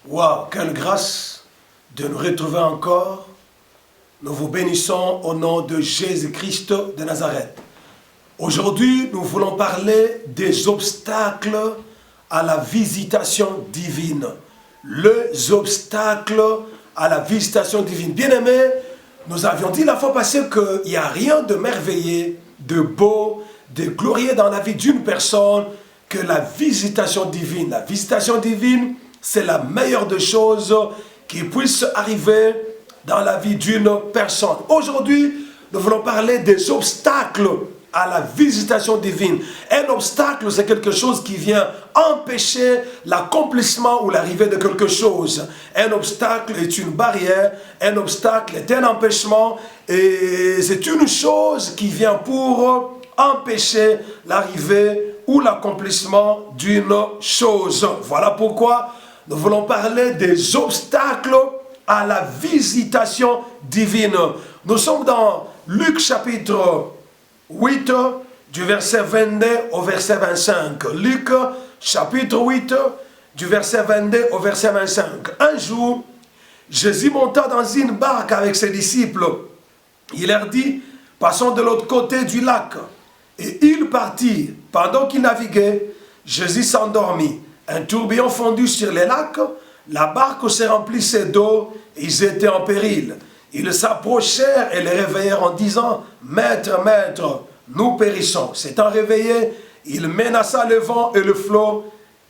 Waouh, quelle grâce de nous retrouver encore. Nous vous bénissons au nom de Jésus-Christ de Nazareth. Aujourd'hui, nous voulons parler des obstacles à la visitation divine. Les obstacles à la visitation divine. Bien-aimés, nous avions dit la fois passée qu'il n'y a rien de merveilleux, de beau, de glorieux dans la vie d'une personne que la visitation divine. La visitation divine, c'est la meilleure des choses qui puisse arriver dans la vie d'une personne. Aujourd'hui, nous voulons parler des obstacles à la visitation divine. Un obstacle, c'est quelque chose qui vient empêcher l'accomplissement ou l'arrivée de quelque chose. Un obstacle est une barrière, un obstacle est un empêchement, et c'est une chose qui vient pour empêcher l'arrivée ou l'accomplissement d'une chose. Voilà pourquoi nous voulons parler des obstacles à la visitation divine. Nous sommes dans Luc chapitre 8, du verset 22 au verset 25. Luc chapitre 8, du verset 22 au verset 25. Un jour, Jésus monta dans une barque avec ses disciples. Il leur dit, passons de l'autre côté du lac. Et ils partirent. Pendant qu'ils naviguaient, Jésus s'endormit. Un tourbillon fondu sur les lacs, la barque se remplissait d'eau, et ils étaient en péril. Ils s'approchèrent et les réveillèrent en disant, « Maître, maître, nous périssons. » S'étant réveillés, il menaça le vent et le flot,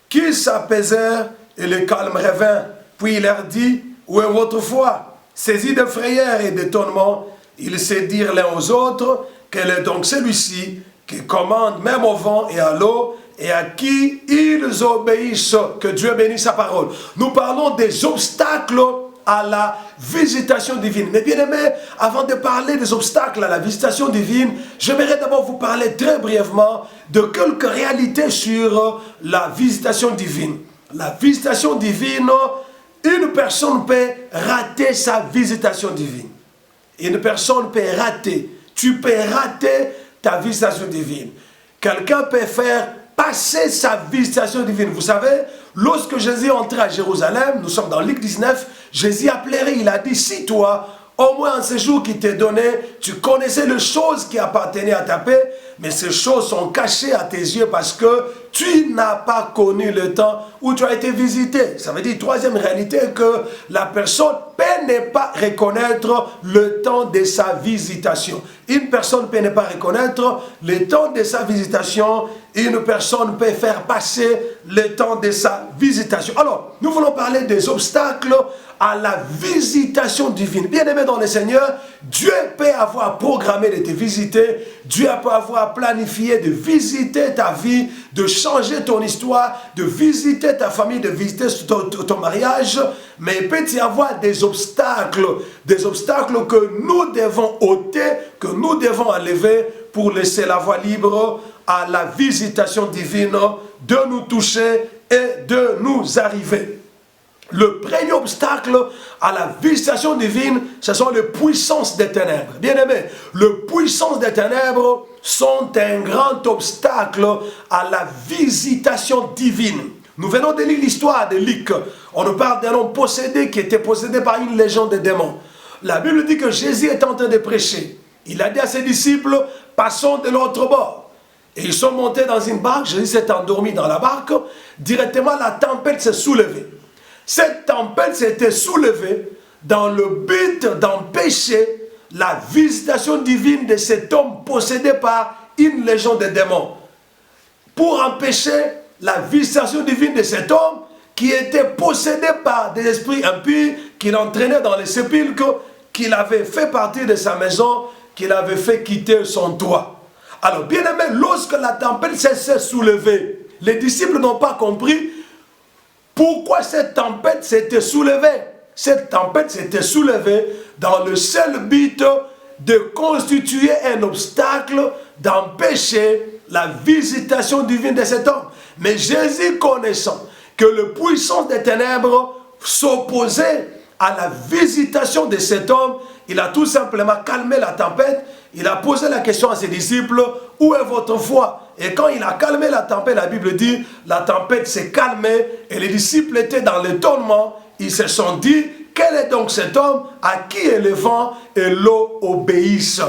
qu'ils s'apaisèrent et le calme revint. Puis il leur dit, « Où est votre foi ?» Saisis de frayeur et d'étonnement, ils se dirent l'un aux autres, « Quel est donc celui-ci qui commande même au vent et à l'eau, et à qui ils obéissent ?» Que Dieu bénisse sa parole. Nous parlons des obstacles à la visitation divine. Mais bien aimé, avant de parler des obstacles à la visitation divine, j'aimerais d'abord vous parler très brièvement de quelques réalités sur la visitation divine. La visitation divine, une personne peut rater sa visitation divine. Une personne peut rater. Tu peux rater ta visitation divine. Quelqu'un peut faire passer sa visitation divine. Vous savez, lorsque Jésus entrait à Jérusalem, nous sommes dans Luc 19, Jésus a pleuré, il a dit, si toi, au moins en ce jour qui t'est donné, tu connaissais les choses qui appartenaient à ta paix, mais ces choses sont cachées à tes yeux parce que tu n'as pas connu le temps où tu as été visité. Ça veut dire, troisième réalité, que la personne peut ne pas reconnaître le temps de sa visitation. Une personne peut ne pas reconnaître le temps de sa visitation. Une personne peut faire passer le temps de sa visitation. Alors, nous voulons parler des obstacles à la visitation divine. Bien-aimé dans le Seigneur, Dieu peut avoir programmé de te visiter, Dieu peut avoir planifié de visiter ta vie, de changer ton histoire, de visiter ta famille, de visiter ton mariage, mais il peut y avoir des obstacles que nous devons ôter, que nous devons enlever pour laisser la voie libre à la visitation divine de nous toucher et de nous arriver. Le premier obstacle à la visitation divine, ce sont les puissances des ténèbres. Bien-aimés, les puissances des ténèbres sont un grand obstacle à la visitation divine. Nous venons de lire l'histoire de Luc. On nous parle d'un homme possédé qui était possédé par une légion de démons. La Bible dit que Jésus est en train de prêcher. Il a dit à ses disciples, passons de l'autre bord. Et ils sont montés dans une barque, Jésus s'est endormi dans la barque. Directement, la tempête s'est soulevée. Cette tempête s'était soulevée dans le but d'empêcher la visitation divine de cet homme possédé par une légion de démons. Pour empêcher la visitation divine de cet homme qui était possédé par des esprits impurs, qu'il entraînait dans les sépulcres, qu'il avait fait partir de sa maison, qu'il avait fait quitter son toit. Alors, bien aimé, lorsque la tempête s'est soulevée, les disciples n'ont pas compris pourquoi cette tempête s'était soulevée. Cette tempête s'était soulevée dans le seul but de constituer un obstacle, d'empêcher la visitation divine de cet homme. Mais Jésus, connaissant que la puissance des ténèbres s'opposait à la visitation de cet homme, il a tout simplement calmé la tempête. Il a posé la question à ses disciples, où est votre foi? Et quand il a calmé la tempête, la Bible dit, la tempête s'est calmée et les disciples étaient dans l'étonnement. Ils se sont dit, quel est donc cet homme à qui le vent et l'eau obéissent?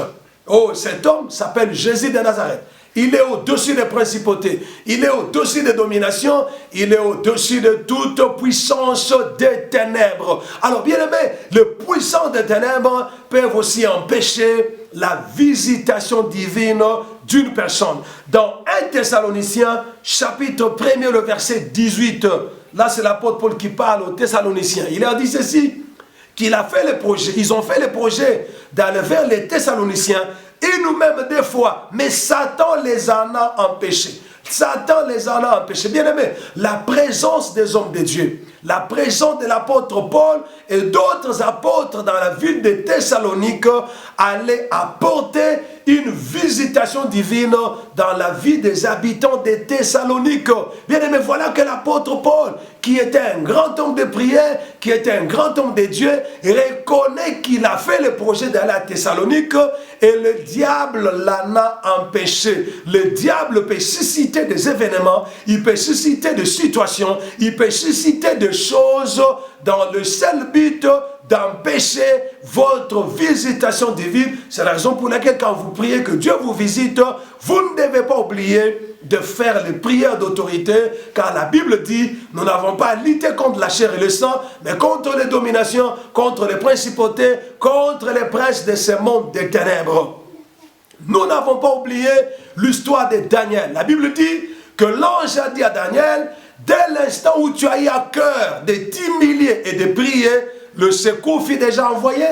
Oh, cet homme s'appelle Jésus de Nazareth. Il est au-dessus des principautés, il est au-dessus des dominations, il est au-dessus de toute puissance des ténèbres. Alors bien aimé, les puissances des ténèbres peuvent aussi empêcher la visitation divine d'une personne. Dans 1 Thessaloniciens, chapitre 1er, le verset 18, là c'est l'apôtre Paul qui parle aux Thessaloniciens. Il leur dit ceci, qu'il a fait les projets, ils ont fait les projets d'aller vers les Thessaloniciens, et nous-mêmes des fois, mais Satan les en a empêchés. Satan les en a empêchés. Bien aimé, la présence des hommes de Dieu, la présence de l'apôtre Paul et d'autres apôtres dans la ville de Thessalonique allait apporter une visitation divine dans la vie des habitants de Thessalonique. Bien aimé, voilà que l'apôtre Paul, qui était un grand homme de prière, qui était un grand homme de Dieu, reconnaît qu'il a fait le projet d'aller à Thessalonique et le diable l'en a empêché. Le diable peut susciter des événements, il peut susciter des situations, il peut susciter des choses dans le seul but d'empêcher votre visitation divine. C'est la raison pour laquelle quand vous priez que Dieu vous visite, vous ne devez pas oublier de faire les prières d'autorité, car la Bible dit, nous n'avons pas à lutter contre la chair et le sang, mais contre les dominations, contre les principautés, contre les princes de ce monde des ténèbres. Nous n'avons pas oublié l'histoire de Daniel. La Bible dit que l'ange a dit à Daniel, dès l'instant où tu as eu à cœur de t'humilier et de prier, le secours fut déjà envoyé.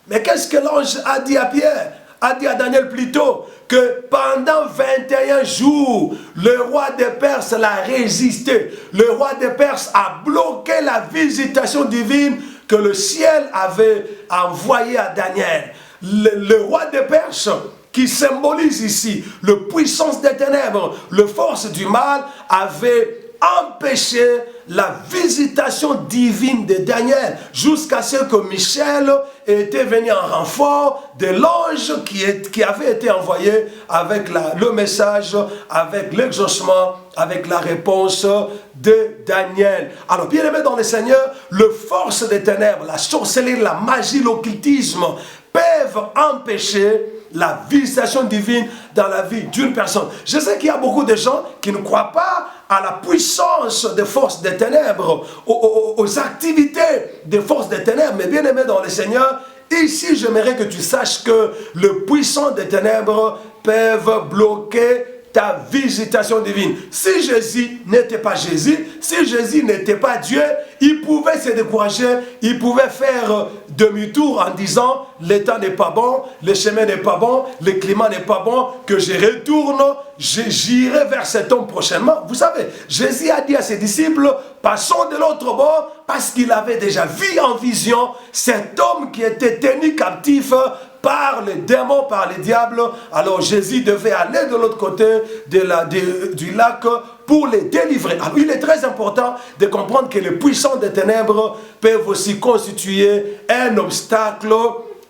Mais qu'est-ce que l'ange a dit à Pierre? A dit à Daniel plutôt que pendant 21 jours, le roi des Perses l'a résisté. Le roi des Perses a bloqué la visitation divine que le ciel avait envoyée à Daniel. Le roi des Perses, qui symbolise ici la puissance des ténèbres, la force du mal, avait empêché la visitation divine de Daniel jusqu'à ce que Michel était venu en renfort de l'ange qui avait été envoyé avec le message, avec l'exaucement, avec la réponse de Daniel. Alors bien aimé dans le Seigneur, le force des ténèbres, la sorcellerie, la magie, l'occultisme peuvent empêcher la visitation divine dans la vie d'une personne. Je sais qu'il y a beaucoup de gens qui ne croient pas à la puissance des forces des ténèbres, aux activités des forces des ténèbres. Mais bien aimé dans le Seigneur, ici j'aimerais que tu saches que le puissant des ténèbres peuvent bloquer ta visitation divine. Si Jésus n'était pas Jésus, si Jésus n'était pas Dieu, il pouvait se décourager, il pouvait faire demi-tour en disant le temps n'est pas bon, le chemin n'est pas bon, le climat n'est pas bon, que je retourne, j'irai vers cet homme prochainement. Vous savez, Jésus a dit à ses disciples, passons de l'autre bord, parce qu'il avait déjà vu en vision cet homme qui était tenu captif par les démons, par les diables. Alors Jésus devait aller de l'autre côté du lac pour les délivrer. Alors il est très important de comprendre que les puissants des ténèbres peuvent aussi constituer un obstacle,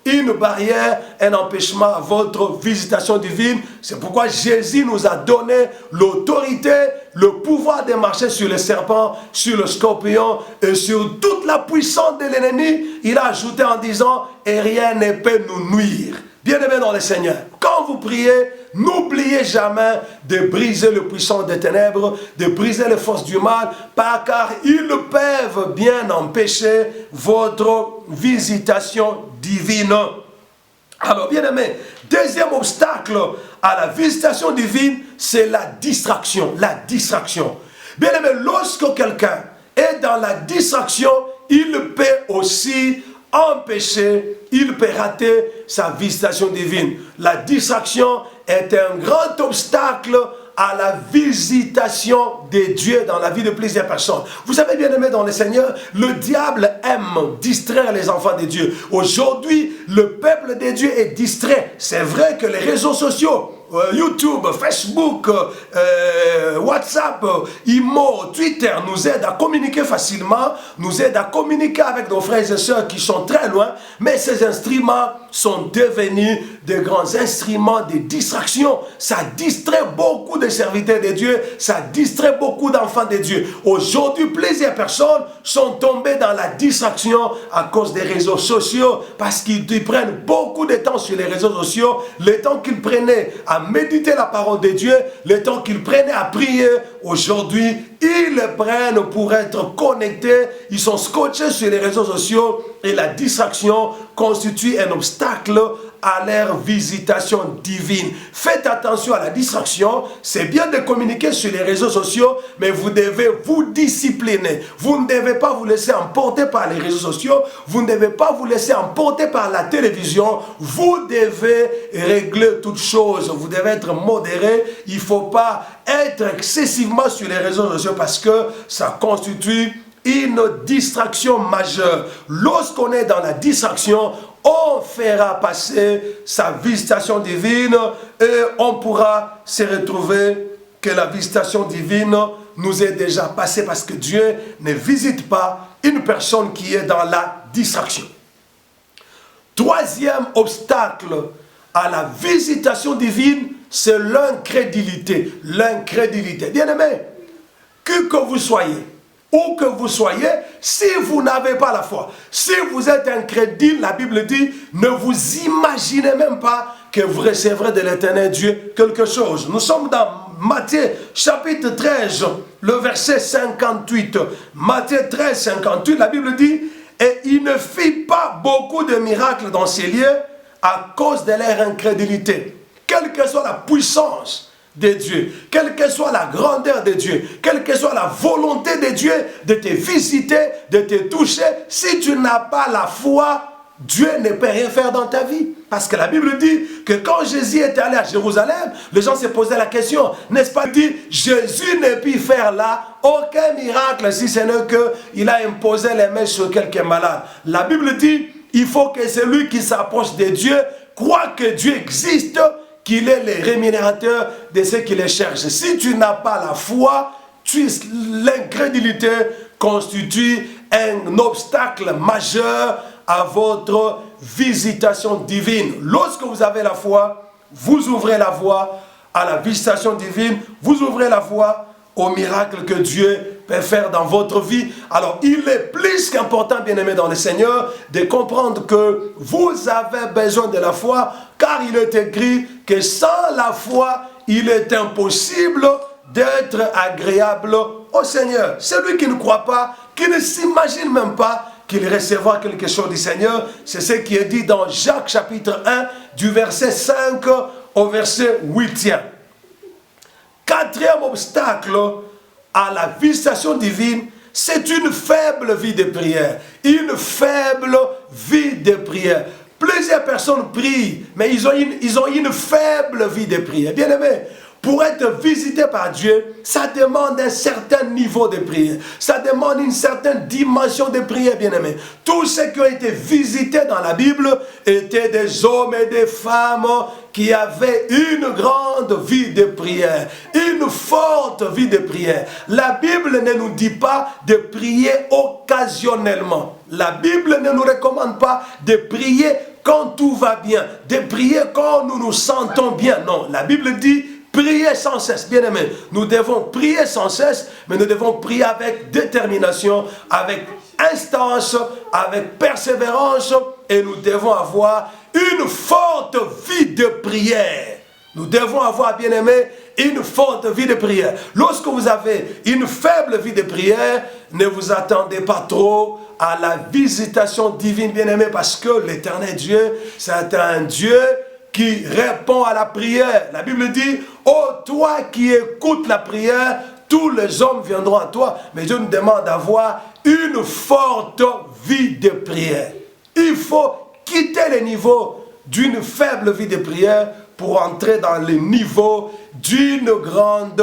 une barrière, un empêchement à votre visitation divine. C'est pourquoi Jésus nous a donné l'autorité, le pouvoir de marcher sur les serpents, sur le scorpion et sur toute la puissance de l'ennemi. Il a ajouté en disant, et rien ne peut nous nuire. Bien-aimés dans le Seigneur, quand vous priez, n'oubliez jamais de briser le puissant des ténèbres, de briser les forces du mal, car ils peuvent bien empêcher votre visitation divine. Alors, bien-aimés, deuxième obstacle à la visitation divine, c'est la distraction. La distraction. Bien-aimés, lorsque quelqu'un est dans la distraction, il peut aussi empêcher, il peut rater sa visitation divine. La distraction est un grand obstacle à la visitation de Dieu dans la vie de plusieurs personnes. Vous savez, bien aimé dans le Seigneur, le diable aime distraire les enfants de Dieu. Aujourd'hui, le peuple de Dieu est distrait. C'est vrai que les réseaux sociaux YouTube, Facebook, WhatsApp, Imo, Twitter nous aident à communiquer facilement, nous aident à communiquer avec nos frères et sœurs qui sont très loin, mais ces instruments sont devenus de grands instruments de distraction. Ça distrait beaucoup de serviteurs de Dieu, ça distrait beaucoup d'enfants de Dieu. Aujourd'hui, plusieurs personnes sont tombées dans la distraction à cause des réseaux sociaux, parce qu'ils prennent beaucoup de temps sur les réseaux sociaux, le temps qu'ils prenaient à méditer la parole de Dieu, le temps qu'ils prenaient à prier. Aujourd'hui, ils le prennent pour être connectés, ils sont scotchés sur les réseaux sociaux et la distraction constitue un obstacle à leur visitation divine. Faites attention à la distraction. C'est bien de communiquer sur les réseaux sociaux, mais vous devez vous discipliner. Vous ne devez pas vous laisser emporter par les réseaux sociaux. Vous ne devez pas vous laisser emporter par la télévision. Vous devez régler toutes choses. Vous devez être modéré. Il ne faut pas être excessivement sur les réseaux sociaux parce que ça constitue une distraction majeure. Lorsqu'on est dans la distraction, on fera passer sa visitation divine et on pourra se retrouver que la visitation divine nous est déjà passée parce que Dieu ne visite pas une personne qui est dans la distraction. Troisième obstacle à la visitation divine, c'est l'incrédulité. L'incrédulité. Bien-aimés, que vous soyez, où que vous soyez, si vous n'avez pas la foi, si vous êtes incrédule, la Bible dit, ne vous imaginez même pas que vous recevrez de l'Éternel Dieu quelque chose. Nous sommes dans Matthieu chapitre 13, le verset 58. Matthieu 13, 58, la Bible dit, et il ne fit pas beaucoup de miracles dans ces lieux à cause de leur incrédulité. Quelle que soit la puissance de Dieu, quelle que soit la grandeur de Dieu, quelle que soit la volonté de Dieu de te visiter, de te toucher, si tu n'as pas la foi, Dieu ne peut rien faire dans ta vie. Parce que la Bible dit que quand Jésus était allé à Jérusalem, les gens se posaient la question, n'est-ce pas dit, Jésus ne peut faire là aucun miracle si ce n'est qu'il a imposé les mains sur quelques malades. La Bible dit, il faut que celui qui s'approche de Dieu croit que Dieu existe, qu'il est le rémunérateur de ceux qui les cherchent. Si tu n'as pas la foi, l'incrédulité constitue un obstacle majeur à votre visitation divine. Lorsque vous avez la foi, vous ouvrez la voie à la visitation divine, vous ouvrez la voie au miracle que Dieu peut faire dans votre vie. Alors, il est plus qu'important, bien-aimé dans le Seigneur, de comprendre que vous avez besoin de la foi, car il est écrit que sans la foi, il est impossible d'être agréable au Seigneur. Celui qui ne croit pas, qui ne s'imagine même pas qu'il recevra quelque chose du Seigneur, c'est ce qui est dit dans Jacques chapitre 1, du verset 5 au verset 8. Quatrième obstacle à la visitation divine, c'est une faible vie de prière. Une faible vie de prière. Plusieurs personnes prient, mais ils ont une faible vie de prière. Bien aimé, pour être visité par Dieu, ça demande un certain niveau de prière. Ça demande une certaine dimension de prière, bien aimé. Tous ceux qui ont été visités dans la Bible étaient des hommes et des femmes qui avaient une grande vie de prière, une forte vie de prière. La Bible ne nous dit pas de prier occasionnellement. La Bible ne nous recommande pas de prier quand tout va bien, de prier quand nous nous sentons bien. Non, la Bible dit prier sans cesse. Bien aimé, nous devons prier sans cesse, mais nous devons prier avec détermination, avec instance, avec persévérance, et nous devons avoir une forte vie de prière. Nous devons avoir, bien aimé, une forte vie de prière. Lorsque vous avez une faible vie de prière, ne vous attendez pas trop à la visitation divine, bien aimé, parce que l'Éternel Dieu, c'est un Dieu qui répond à la prière. La Bible dit, oh toi qui écoutes la prière, tous les hommes viendront à toi. Mais Dieu nous demande d'avoir une forte vie de prière. Il faut quitter le niveau d'une faible vie de prière pour entrer dans le niveau d'une grande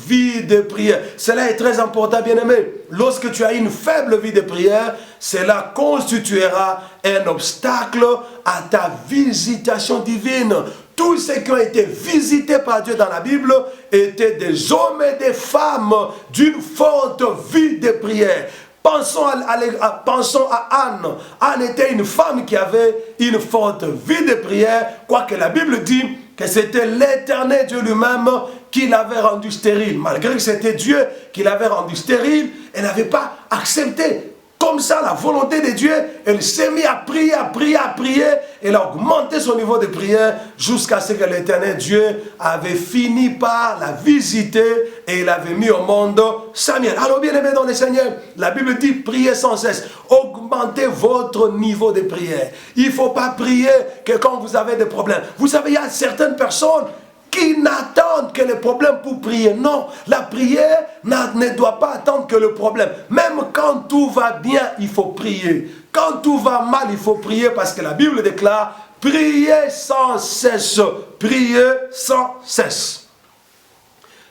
vie de prière. Cela est très important, bien-aimé. Lorsque tu as une faible vie de prière, cela constituera un obstacle à ta visitation divine. tous ceux qui ont été visités par Dieu dans la Bible étaient des hommes et des femmes d'une forte vie de prière. Pensons à Anne. Anne était une femme qui avait une forte vie de prière, quoique la Bible dit que c'était l'Éternel Dieu lui-même qui l'avait rendue stérile. Malgré que c'était Dieu qui l'avait rendue stérile, elle n'avait pas accepté comme ça la volonté de Dieu. Elle s'est mise à prier, à prier, à prier. Elle a augmenté son niveau de prière jusqu'à ce que l'Éternel Dieu avait fini par la visiter et il avait mis au monde Samuel. Alors bien aimé dans le Seigneur, la Bible dit priez sans cesse. Augmentez votre niveau de prière. Il ne faut pas prier que quand vous avez des problèmes. Vous savez, il y a certaines personnes qui n'attendent que le problème pour prier. Non, la prière ne doit pas attendre que le problème. Même quand tout va bien, il faut prier. Quand tout va mal, il faut prier parce que la Bible déclare « Priez sans cesse, priez sans cesse ».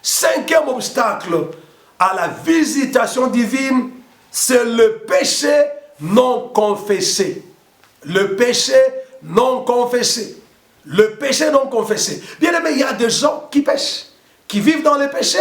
Cinquième obstacle à la visitation divine, c'est le péché non confessé. Le péché non confessé. Le péché non confessé. Bien aimé, il y a des gens qui pêchent, qui vivent dans le péché,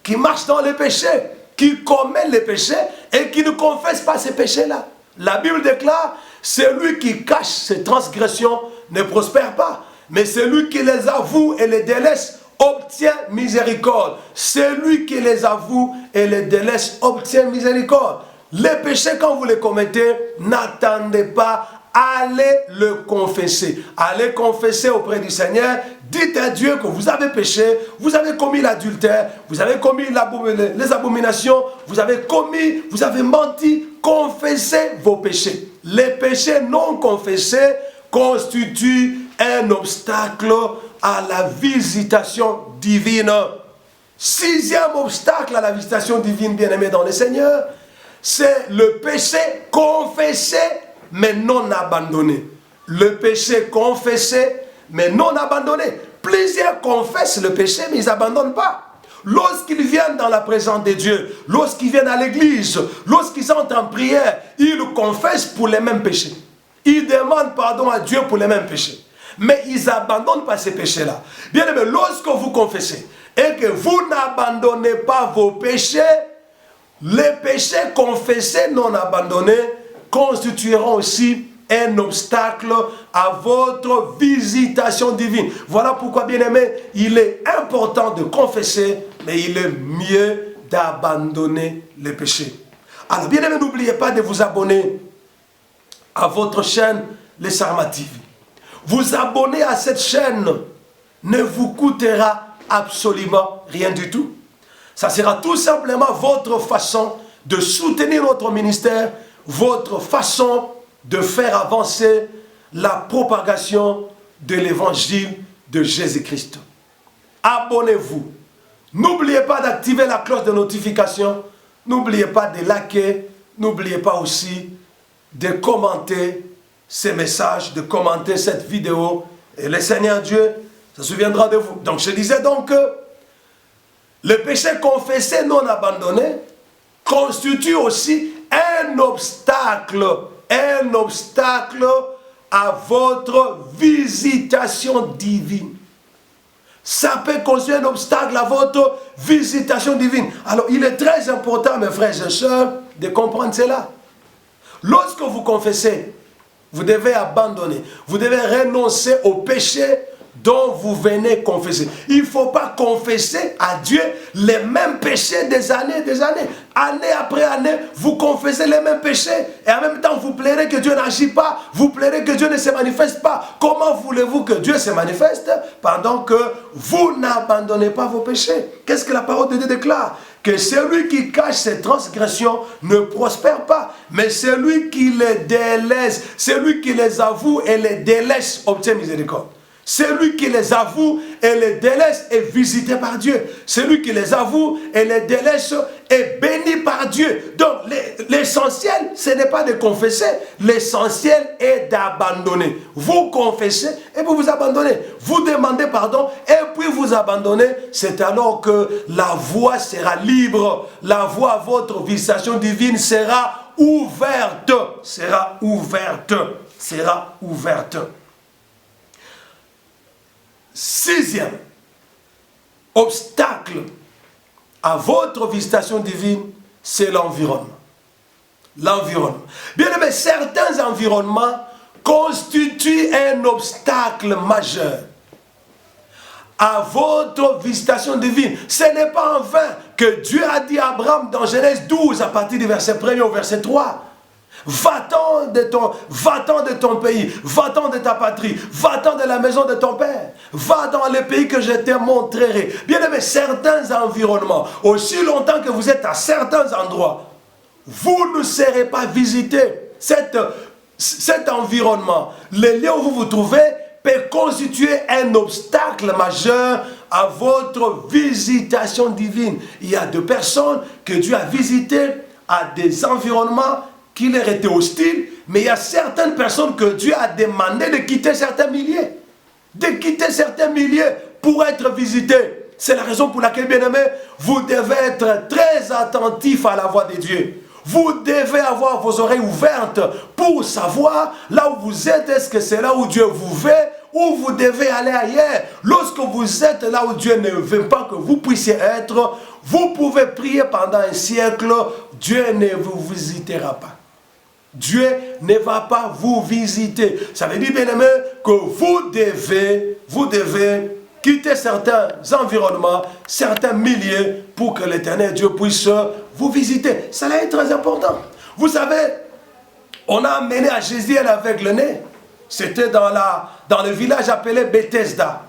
qui marchent dans le péché, qui commettent le péché et qui ne confessent pas ces péchés-là. La Bible déclare, celui qui cache ses transgressions ne prospère pas, mais celui qui les avoue et les délaisse obtient miséricorde. Celui qui les avoue et les délaisse obtient miséricorde. Les péchés, quand vous les commettez, n'attendez pas. Allez le confesser. Allez confesser auprès du Seigneur. Dites à Dieu que vous avez péché, vous avez commis l'adultère, vous avez commis les abominations, vous avez menti. Confessez vos péchés. Les péchés non confessés constituent un obstacle à la visitation divine. Sixième obstacle à la visitation divine, bien-aimé dans le Seigneur, c'est le péché confessé mais non abandonné. Le péché confessé, mais non abandonné. Plusieurs confessent le péché, mais ils n'abandonnent pas. Lorsqu'ils viennent dans la présence de Dieu, lorsqu'ils viennent à l'église, lorsqu'ils entrent en prière, ils confessent pour les mêmes péchés. Ils demandent pardon à Dieu pour les mêmes péchés. Mais ils n'abandonnent pas ces péchés-là. Bien aimé, lorsque vous confessez et que vous n'abandonnez pas vos péchés, les péchés confessés non abandonnés constitueront aussi un obstacle à votre visitation divine. Voilà pourquoi, bien-aimé, il est important de confesser, mais il est mieux d'abandonner les péchés. Alors, bien-aimé, n'oubliez pas de vous abonner à votre chaîne Les Sarma TV. Vous abonner à cette chaîne ne vous coûtera absolument rien du tout. Ça sera tout simplement votre façon de soutenir notre ministère, votre façon de faire avancer la propagation de l'évangile de Jésus-Christ. Abonnez-vous. N'oubliez pas d'activer la cloche de notification. N'oubliez pas de liker. N'oubliez pas aussi de commenter ces messages, de commenter cette vidéo. Et le Seigneur Dieu se souviendra de vous. Donc je disais donc que le péché confessé non abandonné constitue aussi un obstacle à votre visitation divine. Ça peut constituer un obstacle à votre visitation divine. Alors, il est très important, mes frères et sœurs, de comprendre cela. Lorsque vous confessez, vous devez abandonner, vous devez renoncer au péché dont vous venez confesser. Il ne faut pas confesser à Dieu les mêmes péchés des années. Année après année, vous confessez les mêmes péchés. Et en même temps, vous plairez que Dieu n'agit pas. Vous plairez que Dieu ne se manifeste pas. Comment voulez-vous que Dieu se manifeste pendant que vous n'abandonnez pas vos péchés? Qu'est-ce que la parole de Dieu déclare? Que celui qui cache ses transgressions ne prospère pas. Mais celui qui les délaisse, celui qui les avoue et les délaisse, obtient miséricorde. Celui qui les avoue et les délaisse est visité par Dieu. Celui qui les avoue et les délaisse est béni par Dieu. Donc l'essentiel, ce n'est pas de confesser. L'essentiel est d'abandonner. Vous confessez et puis vous abandonnez. Vous demandez pardon et puis vous abandonnez. C'est alors que la voie sera libre. La voie à votre visitation divine sera ouverte. Sera ouverte. sixième obstacle à votre visitation divine, c'est l'environnement. L'environnement. Bien aimé, certains environnements constituent un obstacle majeur à votre visitation divine. Ce n'est pas en vain que Dieu a dit à Abraham dans Genèse 12, à partir du verset 1er au verset 3, va-t'en de ton pays, va-t'en de ta patrie, va-t'en de la maison de ton père, va dans le pays que je te montrerai. Bien aimé, certains environnements, aussi longtemps que vous êtes à certains endroits, vous ne serez pas visité. Cet environnement, le lieu où vous vous trouvez, peut constituer un obstacle majeur à votre visitation divine. Il y a des personnes que Dieu a visitées à des environnements qui leur étaient hostiles, mais il y a certaines personnes que Dieu a demandé de quitter certains milieux. De quitter certains milieux pour être visités. C'est la raison pour laquelle, bien aimé, vous devez être très attentif à la voix de Dieu. Vous devez avoir vos oreilles ouvertes pour savoir là où vous êtes, est-ce que c'est là où Dieu vous veut ou vous devez aller ailleurs. Lorsque vous êtes là où Dieu ne veut pas que vous puissiez être, vous pouvez prier pendant un siècle, Dieu ne vous visitera pas. Dieu ne va pas vous visiter. Ça veut dire, bien aimé, que vous devez quitter certains environnements, certains milieux pour que l'Éternel Dieu puisse vous visiter. Cela est très important. Vous savez, on a amené à Jésus un aveugle-né. C'était dans le village appelé Bethesda.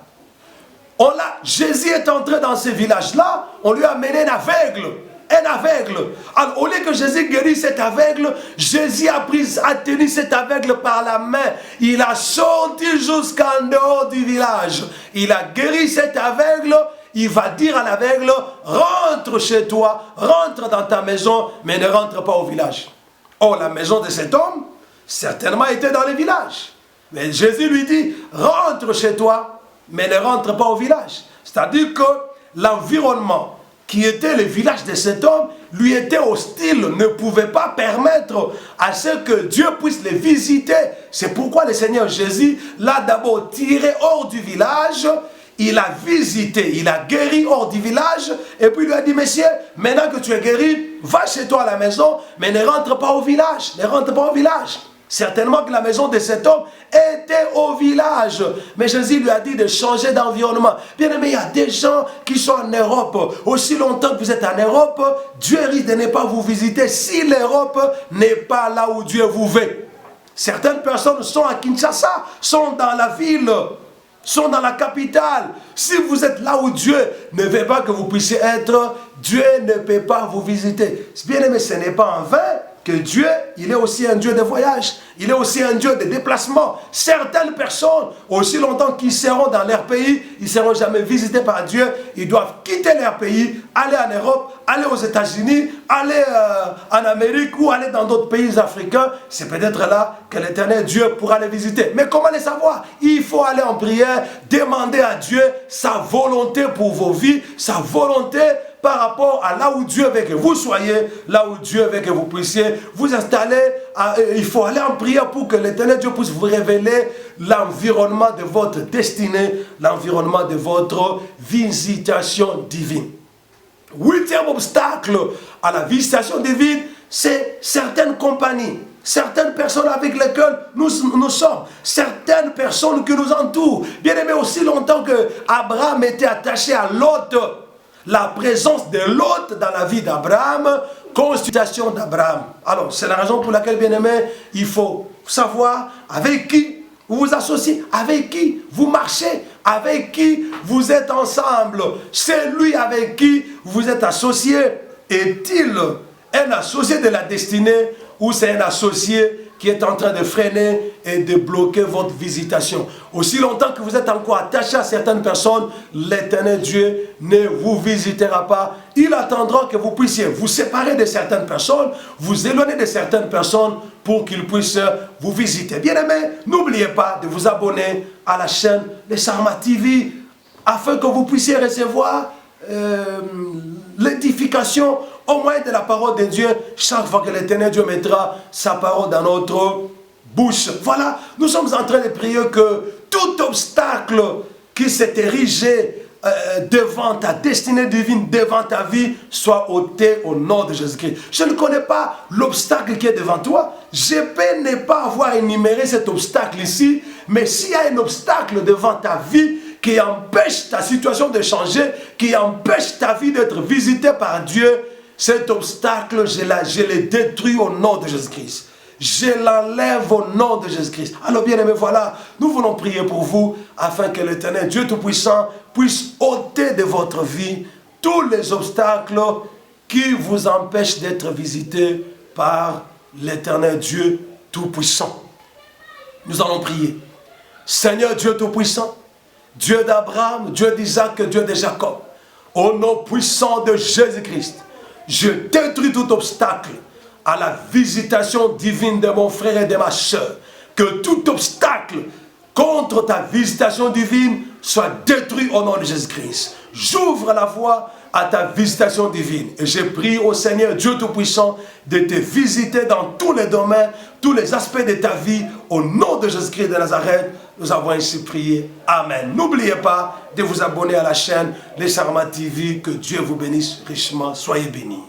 Jésus est entré dans ce village-là, on lui a amené un aveugle. Un aveugle. Alors, au lieu que Jésus guérisse cet aveugle, Jésus a tenu cet aveugle par la main. Il a sorti jusqu'en dehors du village. Il a guéri cet aveugle. Il va dire à l'aveugle, rentre chez toi, rentre dans ta maison, mais ne rentre pas au village. Or, la maison de cet homme, certainement était dans le village. Mais Jésus lui dit, rentre chez toi, mais ne rentre pas au village. C'est-à-dire que l'environnement qui était le village de cet homme, lui était hostile, ne pouvait pas permettre à ce que Dieu puisse les visiter. C'est pourquoi le Seigneur Jésus l'a d'abord tiré hors du village, il a visité, il a guéri hors du village, et puis il lui a dit, monsieur, maintenant que tu es guéri, va chez toi à la maison, mais ne rentre pas au village, ne rentre pas au village. Certainement que la maison de cet homme était au village. Mais Jésus lui a dit de changer d'environnement. Bien aimé, il y a des gens qui sont en Europe. Aussi longtemps que vous êtes en Europe, Dieu risque de ne pas vous visiter si l'Europe n'est pas là où Dieu vous veut. Certaines personnes sont à Kinshasa, sont dans la ville, sont dans la capitale. Si vous êtes là où Dieu ne veut pas que vous puissiez être, Dieu ne peut pas vous visiter. Bien aimé, ce n'est pas en vain que Dieu, il est aussi un Dieu de voyage, il est aussi un Dieu de déplacement. Certaines personnes, aussi longtemps qu'ils seront dans leur pays, ils ne seront jamais visités par Dieu, ils doivent quitter leur pays, aller en Europe, aller aux États-Unis, aller en Amérique ou aller dans d'autres pays africains. C'est peut-être là que l'Éternel Dieu pourra les visiter. Mais comment les savoir? Il faut aller en prière, demander à Dieu sa volonté pour vos vies, sa volonté par rapport à là où Dieu veut que vous soyez, là où Dieu veut que vous puissiez vous installer. Il faut aller en prière pour que l'Éternel Dieu puisse vous révéler l'environnement de votre destinée, l'environnement de votre visitation divine. Huitième obstacle à la visitation divine, c'est certaines compagnies, certaines personnes avec lesquelles nous sommes, certaines personnes qui nous entourent. Bien aimé, aussi longtemps que Abraham était attaché à Lot, la présence de Lot dans la vie d'Abraham, constitution d'Abraham. Alors, c'est la raison pour laquelle, bien aimé, il faut savoir avec qui vous vous associez, avec qui vous marchez, avec qui vous êtes ensemble. C'est lui avec qui vous êtes associé. Est-il un associé de la destinée ou c'est un associé qui est en train de freiner et de bloquer votre visitation? Aussi longtemps que vous êtes encore attaché à certaines personnes, l'Éternel Dieu ne vous visitera pas. Il attendra que vous puissiez vous séparer de certaines personnes, vous éloigner de certaines personnes pour qu'il puisse vous visiter. Bien aimé, n'oubliez pas de vous abonner à la chaîne de Charma TV afin que vous puissiez recevoir l'édification au moyen de la parole de Dieu chaque fois que l'Éternel Dieu mettra sa parole dans notre bouche. Voilà, nous sommes en train de prier que tout obstacle qui s'est érigé devant ta destinée divine, devant ta vie, soit ôté au nom de Jésus-Christ. Je ne connais pas l'obstacle qui est devant toi. Je peux ne pas avoir énuméré cet obstacle ici, mais s'il y a un obstacle devant ta vie qui empêche ta situation de changer, qui empêche ta vie d'être visitée par Dieu, cet obstacle, je le détruis au nom de Jésus-Christ. Je l'enlève au nom de Jésus-Christ. Alors bien aimés, voilà, nous voulons prier pour vous afin que l'Éternel, Dieu Tout-Puissant, puisse ôter de votre vie tous les obstacles qui vous empêchent d'être visités par l'Éternel Dieu Tout-Puissant. Nous allons prier. Seigneur Dieu Tout-Puissant, Dieu d'Abraham, Dieu d'Isaac, Dieu de Jacob, au nom puissant de Jésus-Christ, je détruis tout obstacle à la visitation divine de mon frère et de ma soeur. Que tout obstacle contre ta visitation divine soit détruit au nom de Jésus-Christ. J'ouvre la voie à ta visitation divine. Et je prie au Seigneur Dieu Tout-Puissant de te visiter dans tous les domaines, tous les aspects de ta vie. Au nom de Jésus-Christ de Nazareth, nous avons ainsi prié. Amen. N'oubliez pas de vous abonner à la chaîne Les Sarma TV. Que Dieu vous bénisse richement. Soyez bénis.